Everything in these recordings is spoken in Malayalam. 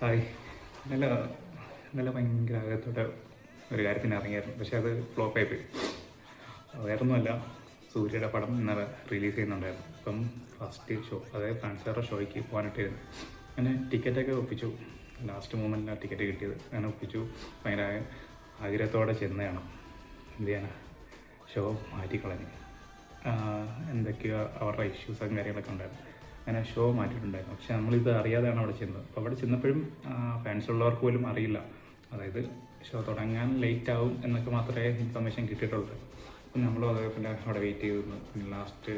ഹായ്. ഇന്നലെ ഇന്നലെ ഭയങ്കര അകത്തോടെ ഒരു കാര്യത്തിന് ഇറങ്ങിയായിരുന്നു, പക്ഷെ അത് ഫ്ലോപ്പായി പോയി. വേറൊന്നുമല്ല, സൂര്യയുടെ പടം ഇന്നലെ റിലീസ് ചെയ്യുന്നുണ്ടായിരുന്നു. അപ്പം ഫസ്റ്റ് ഷോ, അതായത് ഫാൻസിയറുടെ ഷോയ്ക്ക് പോകാനായിട്ടായിരുന്നു. അങ്ങനെ ടിക്കറ്റൊക്കെ ഒപ്പിച്ചു. ലാസ്റ്റ് മൂമെൻറ്റിലാണ് ടിക്കറ്റ് കിട്ടിയത്. അങ്ങനെ ഒപ്പിച്ചു. ഭയങ്കര ആഗ്രഹത്തോടെ ചെന്നതാണ്. എന്ത് ചെയ്യാനാ, ഷോ മാറ്റിക്കളഞ്ഞു. എന്തൊക്കെയോ അവരുടെ ഇഷ്യൂസും കാര്യങ്ങളൊക്കെ ഉണ്ടായിരുന്നു. അങ്ങനെ ഷോ മാറ്റിയിട്ടുണ്ടായിരുന്നു. പക്ഷെ നമ്മളിത് അറിയാതെയാണ് അവിടെ ചെന്നത്. അപ്പോൾ അവിടെ ചെന്നപ്പോഴും ഫാൻസ് ഉള്ളവർക്ക് പോലും അറിയില്ല, അതായത് ഷോ തുടങ്ങാൻ ലേറ്റ് ആവും എന്നൊക്കെ മാത്രമേ ഇൻഫർമേഷൻ കിട്ടിയിട്ടുള്ളൂ. അപ്പം നമ്മളും അതേപോലെ അവിടെ വെയിറ്റ് ചെയ്തിരുന്നു. പിന്നെ ലാസ്റ്റ്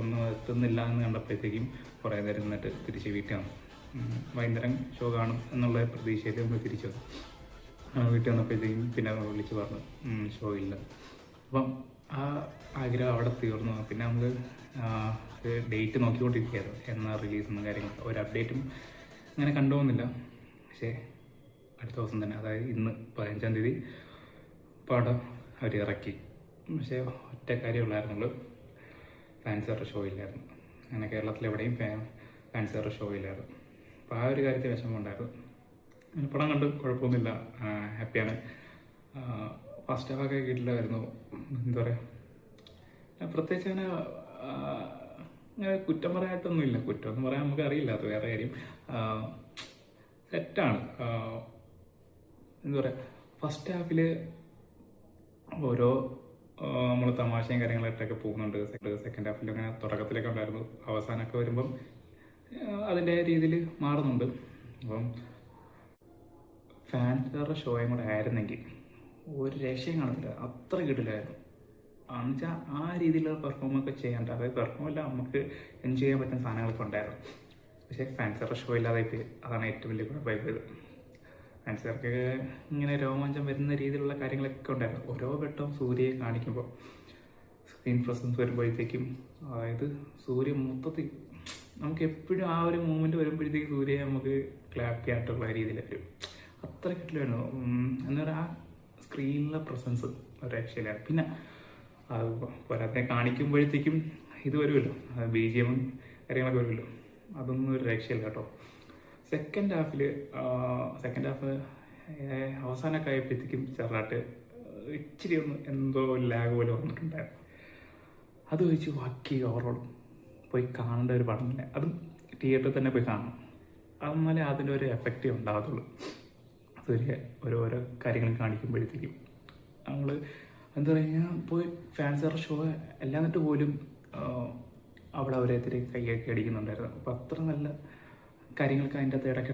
ഒന്നും എത്തുന്നില്ല എന്ന് കണ്ടപ്പോഴത്തേക്കും കുറേ നേരം നിന്നിട്ട് തിരിച്ച് വീട്ടിൽ വന്നു. വൈകുന്നേരം ഷോ കാണും എന്നുള്ള പ്രതീക്ഷയിൽ നമ്മൾ തിരിച്ചു വന്നു. വീട്ടിൽ വന്നപ്പോഴത്തേക്കും പിന്നെ വിളിച്ച് പറഞ്ഞു ഷോ ഇല്ല. അപ്പം ആ ആഗ്രഹം അവിടെ തീർന്നു. പിന്നെ നമ്മൾ ഡേറ്റ് നോക്കിക്കൊണ്ടിരിക്കുകയായിരുന്നു, എന്നാ റിലീസ് എന്ന കാര്യങ്ങൾ. ഒരു അപ്ഡേറ്റും അങ്ങനെ കണ്ടുപോകുന്നില്ല. പക്ഷേ അടുത്ത ദിവസം തന്നെ, അതായത് ഇന്ന് 15-ാം തീയതി പടം അവർ ഇറക്കി. പക്ഷേ ഒറ്റ കാര്യമുള്ളായിരുന്നുള്ളൂ, ഫാൻസിയറുടെ ഷോ ഇല്ലായിരുന്നു. അങ്ങനെ കേരളത്തിലെവിടെയും ഫാൻസിയറുടെ ഷോ ഇല്ലായിരുന്നു. അപ്പോൾ ആ ഒരു കാര്യത്തിൽ വിഷമം ഉണ്ടായിരുന്നു. പടം കണ്ട് കുഴപ്പമൊന്നുമില്ല, ഹാപ്പിയാണ്. ഫസ്റ്റ് ഹാഫൊക്കെ കിട്ടില്ലായിരുന്നു. എന്താ പറയുക, പ്രത്യേകിച്ച് അങ്ങനെ കുറ്റം പറയാനായിട്ടൊന്നുമില്ല. കുറ്റം എന്ന് പറയാൻ നമുക്ക് അറിയില്ല, അത് വേറെ കാര്യം. സെറ്റാണ്. എന്താ പറയുക, ഫസ്റ്റ് ഹാഫിൽ ഓരോ നമ്മൾ തമാശയും കാര്യങ്ങളായിട്ടൊക്കെ പോകുന്നുണ്ട്. സെക്കൻഡ് ഹാഫിൽ അങ്ങനെ തുടക്കത്തിലൊക്കെ ഉണ്ടായിരുന്നു, അവസാനമൊക്കെ വരുമ്പം അതിൻ്റെ രീതിയിൽ മാറുന്നുണ്ട്. അപ്പം ഫാൻസിയറുടെ ഷോയും കൂടെ ആയിരുന്നെങ്കിൽ ഒരു രക്ഷയും കാണത്തില്ല, അത്ര കിട്ടില്ലായിരുന്നു. എന്നുവെച്ചാൽ ആ രീതിയിലുള്ള പെർഫോമൊക്കെ ചെയ്യാണ്ട്, അതായത് പെർഫോമല്ല, നമുക്ക് എൻജോയ് ചെയ്യാൻ പറ്റുന്ന സാധനങ്ങളൊക്കെ ഉണ്ടായിരുന്നു. പക്ഷേ ഫാൻസിയറുടെ ഷോ ഇല്ലാതായി പോയി. അതാണ് ഏറ്റവും വലിയ കുഴപ്പമായി പോയത്. ഫാൻസിയർക്ക് ഇങ്ങനെ രോമാഞ്ചം വരുന്ന രീതിയിലുള്ള കാര്യങ്ങളൊക്കെ ഉണ്ടായിരുന്നു. ഓരോ ഘട്ടവും സൂര്യയെ കാണിക്കുമ്പോൾ, സ്ക്രീൻ പ്രസൻസ് വരുമ്പോഴത്തേക്കും, അതായത് സൂര്യ മൊത്തത്തിൽ നമുക്ക് എപ്പോഴും ആ ഒരു മൂമെൻറ്റ് വരുമ്പോഴത്തേക്കും സൂര്യയെ നമുക്ക് ക്ലാപ്പ് ചെയ്യാനായിട്ടുള്ള രീതിയിൽ വരും. അത്ര കിട്ടില്ലായിരുന്നു. എന്താ പറയുക, ആ സ്ക്രീനിലെ പ്രസൻസ് ഒരു രക്ഷയിലാണ്. പിന്നെ പോരാത്തെ കാണിക്കുമ്പോഴത്തേക്കും ഇത് വരുമല്ലോ, BGM കാര്യങ്ങളൊക്കെ വരുമല്ലോ, അതൊന്നും ഒരു രക്ഷയില്ല കേട്ടോ. സെക്കൻഡ് ഹാഫ് അവസാനമൊക്കെ ആയപ്പോഴത്തേക്കും ചെറുതായിട്ട് ഇച്ചിരി ഒന്ന് എന്തോ ലാഗ് പോലെ വന്നിട്ടുണ്ടായിരുന്നു. അത് വെച്ച് ബാക്കി ഓവറോൾ പോയി കാണേണ്ട ഒരു പടമില്ല. അതും തിയേറ്ററിൽ തന്നെ പോയി കാണണം, അതെന്നാലേ അതിൻ്റെ ഒരു എഫക്റ്റ് ഉണ്ടാകത്തുള്ളൂ. സൂര്യ ഓരോരോ കാര്യങ്ങൾ കാണിക്കുമ്പോഴത്തേക്കും നമ്മൾ എന്താ പറയുക, പോയി ഫാൻസിയറുടെ ഷോ എല്ലാം എന്നിട്ട് പോലും അവിടെ ഓരോരുത്തർ കൈയൊക്കെ അടിക്കുന്നുണ്ടായിരുന്നു. അപ്പം അത്ര നല്ല കാര്യങ്ങൾക്ക് അതിൻ്റെ അകത്ത് ഇടയ്ക്ക്